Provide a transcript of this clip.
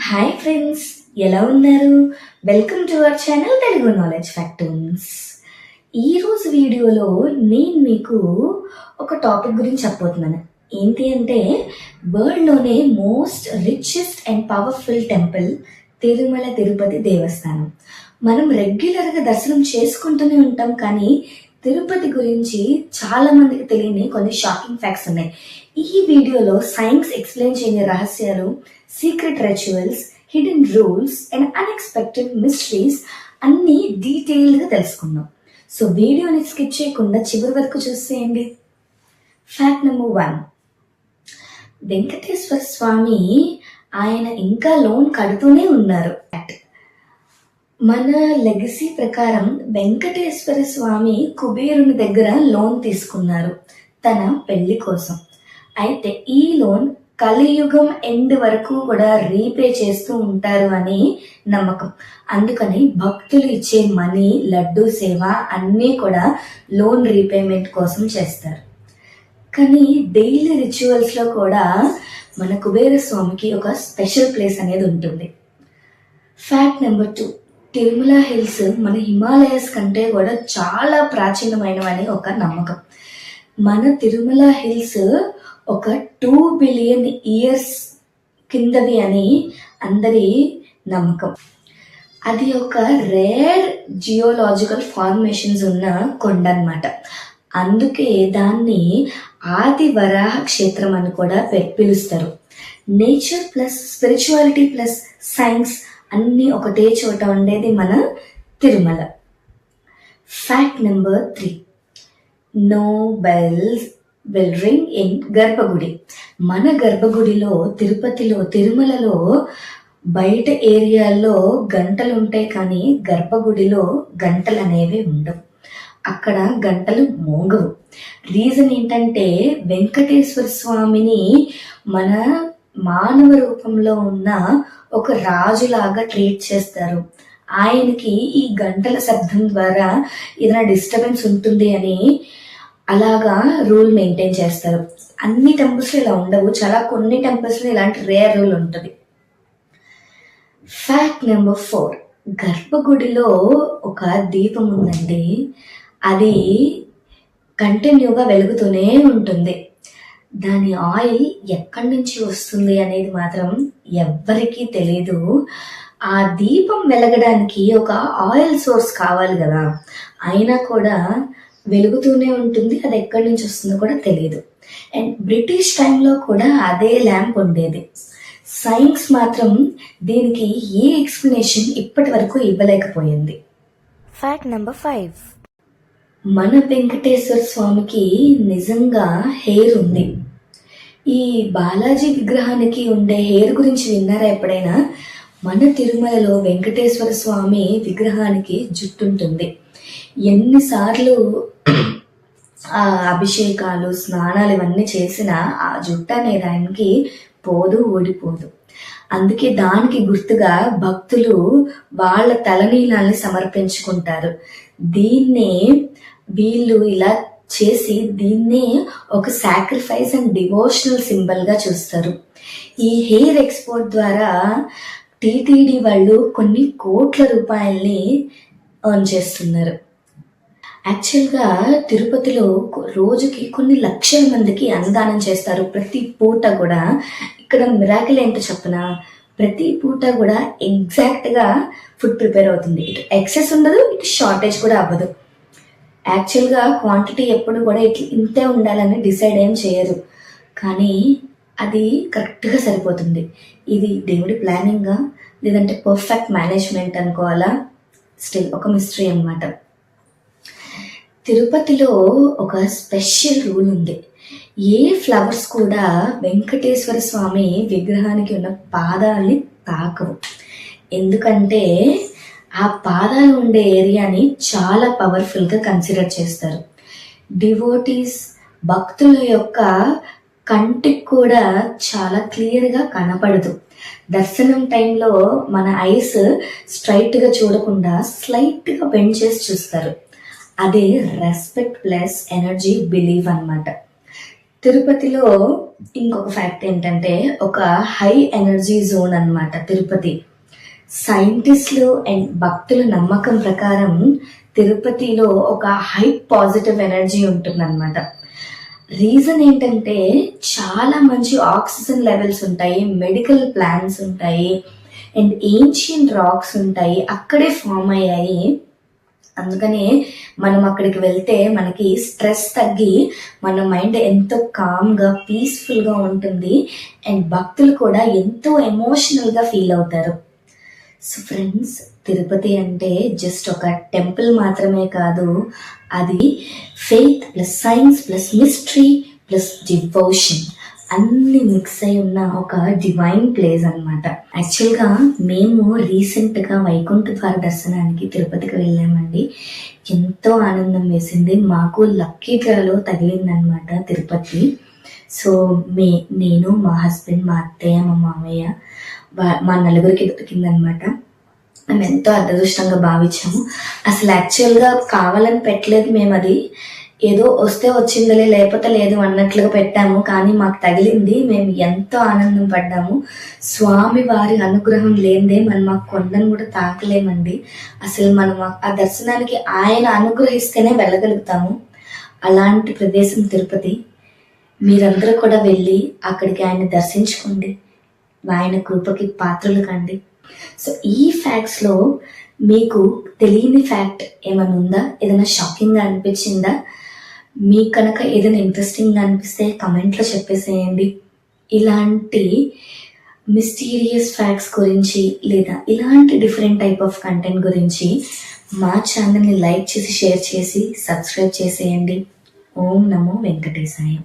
Hi friends, ఎలా ఉన్నారు? Welcome to our channel Telugu knowledge factors. ఈరోజు వీడియోలో నేను మీకు ఒక టాపిక్ గురించి చెప్పబోతున్నాను. ఏంటి అంటే వరల్డ్లోనే most richest and powerful temple Tirumala Tirupati Devasthanam. మనం రెగ్యులర్గా దర్శనం చేసుకుంటూనే ఉంటాం, కానీ తిరుపతి గురించి చాలా మందికి తెలియని కొన్ని షాకింగ్ ఫ్యాక్ట్స్ ఉన్నాయి. ఈ వీడియోలో సైన్స్ ఎక్స్ప్లెయిన్ చేయని రహస్యాలు, secret rituals, hidden rules and unexpected mysteries అన్నీ డీటెయిల్డ్గా తెలుసుకుందాం. సో వీడియోని స్కిప్ చేయకుండా చివరి వరకు చూసేయండి. ఫ్యాక్ట్ నెంబర్ 1, వెంకటేశ్వర స్వామి ఆయన ఇంకా లోన్ కడుతూనే ఉన్నారు. మన లెగసీ ప్రకారం వెంకటేశ్వర స్వామి కుబేరుని దగ్గర లోన్ తీసుకున్నారు తన పెళ్లి కోసం. అయితే ఈ లోన్ కలియుగం ఎండ్ వరకు కూడా రీపే చేస్తూ ఉంటారు అని నమ్మకం. అందుకని భక్తులు ఇచ్చే మనీ, లడ్డూ సేవ అన్నీ కూడా లోన్ రీపేమెంట్ కోసం చేస్తారు. కానీ డైలీ రిచువల్స్లో కూడా మన కుబేర స్వామికి ఒక స్పెషల్ ప్లేస్ అనేది ఉంటుంది. ఫ్యాక్ట్ నెంబర్ 2, తిరుమల హిల్స్ మన హిమాలయస్ కంటే కూడా చాలా ప్రాచీనమైనవని ఒక నమ్మకం. మన తిరుమల హిల్స్ ఒక 2 బిలియన్ ఇయర్స్ కిందవి అని అందరి నమ్మకం. అది ఒక రేర్ జియోలాజికల్ ఫార్మేషన్స్ ఉన్న కొండ అన్నమాట. అందుకే దాన్ని ఆది వరాహ క్షేత్రం అని కూడా పిలుస్తారు. Nature plus spirituality plus science అన్నీ ఒకటే చోట ఉండేది మన Tirumala. Fact number 3, no bells will ring in గర్భగుడి. మన గర్భగుడిలో తిరుమలలో బయట ఏరియాల్లో గంటలు ఉంటాయి, కానీ గర్భగుడిలో గంటలు అనేవి ఉండవు. అక్కడ గంటలు మోగవు. రీజన్ ఏంటంటే వెంకటేశ్వర స్వామిని మన మానవ రూపంలో ఉన్న ఒక రాజులాగా ట్రీట్ చేస్తారు. ఆయనకి ఈ గంటల శబ్దం ద్వారా ఏదైనా డిస్టర్బెన్స్ ఉంటుంది అని అలాగా రూల్ మెయింటైన్ చేస్తారు. అన్ని టెంపుల్స్లో ఇలా ఉండవు, చాలా కొన్ని టెంపుల్స్లో ఇలాంటి రేర్ రూల్ ఉంటుంది. ఫ్యాక్ట్ నెంబర్ 4, గర్భగుడిలో ఒక దీపం ఉందండి. అది కంటిన్యూగా వెలుగుతూనే ఉంటుంది. దాని ఆయిల్ ఎక్కడి నుంచి వస్తుంది అనేది మాత్రం ఎవ్వరికీ తెలీదు. ఆ దీపం వెలగడానికి ఒక ఆయిల్ సోర్స్ కావాలి కదా, అయినా కూడా వెలుగుతూనే ఉంటుంది. అది ఎక్కడి నుంచి వస్తుందో కూడా తెలియదు. అండ్ బ్రిటిష్ టైంలో కూడా అదే ల్యాంప్ ఉండేది. సైన్స్ మాత్రం దీనికి ఏ ఎక్స్ప్లెనేషన్ ఇప్పటి వరకు ఇవ్వలేకపోయింది. ఫ్యాక్ట్ నెంబర్ 5, మన వెంకటేశ్వర స్వామికి నిజంగా హెయిర్ ఉంది. ఈ బాలాజీ విగ్రహానికి ఉండే హెయిర్ గురించి విన్నారా ఎప్పుడైనా? మన తిరుమలలో వెంకటేశ్వర స్వామి విగ్రహానికి జుట్టు ఉంటుంది. ఎన్నిసార్లు ఆ అభిషేకాలు, స్నానాలు ఇవన్నీ చేసినా ఆ జుట్టు అనేది ఆయనకి పోదు, ఊడిపోదు. అందుకే దానికి గుర్తుగా భక్తులు వాళ్ళ తలనీలాల్ని సమర్పించుకుంటారు. దీన్నే వీళ్ళు ఇలా చేసి దీన్నే ఒక సాక్రిఫైస్ అండ్ డివోషనల్ సింబల్గా చూస్తారు. ఈ హెయిర్ ఎక్స్పోర్ట్ ద్వారా టీటీడీ వాళ్ళు కొన్ని కోట్ల రూపాయల్ని ఎర్న్ చేస్తున్నారు. యాక్చువల్గా తిరుపతిలో రోజుకి కొన్ని లక్షల మందికి అన్నదానం చేస్తారు ప్రతి పూట కూడా. ఇక్కడ మిరాకిల్ ఏంటో చెప్పనా, ప్రతి పూట కూడా ఎగ్జాక్ట్గా ఫుడ్ ప్రిపేర్ అవుతుంది. ఇటు ఎక్సెస్ ఉండదు, ఇటు షార్టేజ్ కూడా అవ్వదు. యాక్చువల్గా క్వాంటిటీ ఎప్పుడు కూడా ఇంతే ఉండాలని డిసైడ్ ఏం చేయరు, కానీ అది కరెక్ట్గా సరిపోతుంది. ఇది దేవుడి ప్లానింగా లేదంటే పర్ఫెక్ట్ మేనేజ్మెంట్ అనుకోవాలా, స్టిల్ ఒక మిస్టరీ అన్నమాట. తిరుపతిలో ఒక స్పెషల్ రూల్ ఉంది. ఏ ఫ్లవర్స్ కూడా వెంకటేశ్వర స్వామి విగ్రహానికి ఉన్న పాదాలని తాకవు. ఎందుకంటే ఆ పాదాలు ఉండే ఏరియాని చాలా పవర్ఫుల్గా కన్సిడర్ చేస్తారు. డివోటీస్, భక్తుల యొక్క కంటికి కూడా చాలా క్లియర్గా కనపడదు. దర్శనం టైంలో మన ఐస్ స్ట్రైట్గా చూడకుండా స్లైట్గా బెండ్ చేసి చూస్తారు. అదే రెస్పెక్ట్ ప్లస్ ఎనర్జీ బిలీవ్ అన్నమాట. తిరుపతిలో ఇంకొక ఫ్యాక్ట్ ఏంటంటే ఒక హై ఎనర్జీ జోన్ అన్నమాట తిరుపతి. సైంటిస్టులు అండ్ భక్తుల నమ్మకం ప్రకారం తిరుపతిలో ఒక హై పాజిటివ్ ఎనర్జీ ఉంటుందన్నమాట. రీజన్ ఏంటంటే చాలా మంచి ఆక్సిజన్ లెవెల్స్ ఉంటాయి, మెడికల్ ప్లాంట్స్ ఉంటాయి అండ్ ఏన్షియంట్ రాక్స్ ఉంటాయి, అక్కడే ఫామ్ అయ్యాయి. అందుకనే మనం అక్కడికి వెళ్తే మనకి స్ట్రెస్ తగ్గి మన మైండ్ ఎంతో కామ్గా పీస్ఫుల్గా ఉంటుంది అండ్ భక్తులు కూడా ఎంతో ఎమోషనల్గా ఫీల్ అవుతారు. సో ఫ్రెండ్స్, తిరుపతి అంటే జస్ట్ ఒక టెంపుల్ మాత్రమే కాదు, అది faith plus science plus mystery plus devotion అన్ని మిక్స్ అయి ఉన్న ఒక డివైన్ ప్లేస్ అన్నమాట. యాక్చువల్గా మేము రీసెంట్గా వైకుంఠ ద్వార దర్శనానికి తిరుపతికి వెళ్ళామండి. ఎంతో ఆనందం వేసింది. మాకు లక్కీ డ్రాలో తగిలిందనమాట తిరుపతి. సో నేను, మా హస్బెండ్, మా అత్తయ్య, మా మామయ్య, మా నలుగురికి దొరికిందనమాట. మేము ఎంతో అదృష్టంగా భావించాము. అసలు యాక్చువల్గా కావాలని పెట్టలేదు మేము, అది ఏదో వస్తే వచ్చిందలే లేకపోతే లేదు అన్నట్లుగా పెట్టాము. కానీ మాకు తగిలింది, మేము ఎంతో ఆనందం పడ్డాము. స్వామి వారి అనుగ్రహం లేనిదే మనం ఆ కొండను కూడా తాకలేమండి. అసలు మనం ఆ దర్శనానికి ఆయన అనుగ్రహిస్తేనే వెళ్ళగలుగుతాము. అలాంటి ప్రదేశం తిరుపతి. మీరందరూ కూడా వెళ్ళి అక్కడికి ఆయన దర్శించుకోండి, ఆయన కృపకి పాత్రలు కండి. సో ఈ ఫ్యాక్ట్స్లో మీకు తెలియని ఫ్యాక్ట్ ఏమైనా ఉందా? ఏదైనా షాకింగ్గా అనిపించిందా? మీకు కనుక ఏదైనా ఇంట్రెస్టింగ్గా అనిపిస్తే కమెంట్లో చెప్పేసేయండి. ఇలాంటి మిస్టీరియస్ ఫ్యాక్ట్స్ గురించి లేదా ఇలాంటి డిఫరెంట్ టైప్ ఆఫ్ కంటెంట్ గురించి మా ఛానల్ని లైక్ చేసి, షేర్ చేసి, సబ్స్క్రైబ్ చేసేయండి. ఓం నమో వెంకటేశాయ.